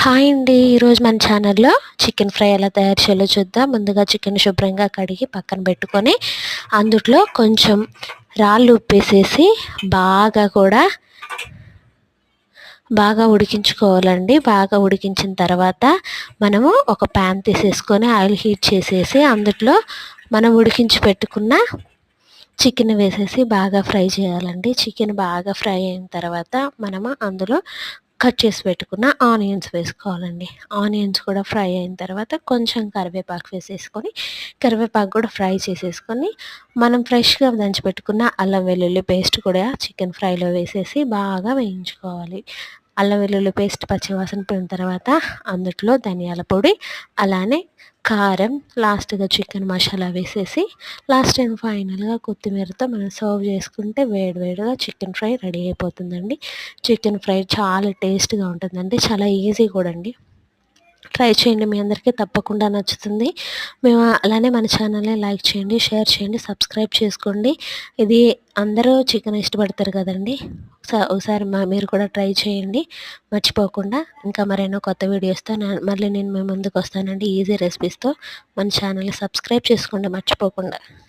Hi అండి. ఈరోజు మన ఛానల్లో చికెన్ ఫ్రై ఎలా తయారు చేయాలో చూద్దాం. ముందుగా చికెన్ శుభ్రంగా కడిగి పక్కన పెట్టుకొని అందులో కొంచెం రాళ్ళు ఉప్పేసేసి బాగా ఉడికించుకోవాలండి. బాగా ఉడికించిన తర్వాత మనము ఒక ప్యాన్ తీసేసుకొని ఆయిల్ హీట్ చేసేసి అందులో మనం ఉడికించి పెట్టుకున్న చికెన్ వేసేసి బాగా ఫ్రై చేయాలండి. చికెన్ బాగా ఫ్రై అయిన తర్వాత మనము అందులో కట్ చేసి పెట్టుకున్న ఆనియన్స్ వేసుకోవాలండి. ఆనియన్స్ కూడా ఫ్రై అయిన తర్వాత కొంచెం కరివేపాకు వేసేసుకొని కరివేపాకు కూడా ఫ్రై చేసేసుకొని మనం ఫ్రెష్గా దంచి పెట్టుకున్న అల్లం వెల్లుల్లి పేస్ట్ కూడా చికెన్ ఫ్రైలో వేసేసి బాగా వేయించుకోవాలి. అల్లం వెల్లుల్లి పేస్ట్ పచ్చివాసన పోయిన తర్వాత అందులో ధనియాల పొడి, అలానే కారం, లాస్ట్గా చికెన్ మసాలా వేసేసి లాస్ట్ అండ్ ఫైనల్గా కొత్తిమీరతో మనం సర్వ్ చేసుకుంటే వేడివేడిగా చికెన్ ఫ్రై రెడీ అయిపోతుందండి. చికెన్ ఫ్రై చాలా టేస్ట్గా ఉంటుందండి, చాలా ఈజీ కూడా అండి. ట్రై చేయండి, మీ అందరికీ తప్పకుండా నచ్చుతుంది. మేము అలానే మన ఛానల్ని లైక్ చేయండి, షేర్ చేయండి, సబ్స్క్రైబ్ చేసుకోండి. ఇది అందరూ చికెన్ ఇష్టపడతారు కదండి. ఒకసారి మీరు కూడా ట్రై చేయండి మర్చిపోకుండా. ఇంకా మరెన్నో కొత్త వీడియోస్తో మళ్ళీ నేను మీ ముందుకు వస్తానండి, ఈజీ రెసిపీస్తో. మన ఛానల్ని సబ్స్క్రైబ్ చేసుకోండి మర్చిపోకుండా.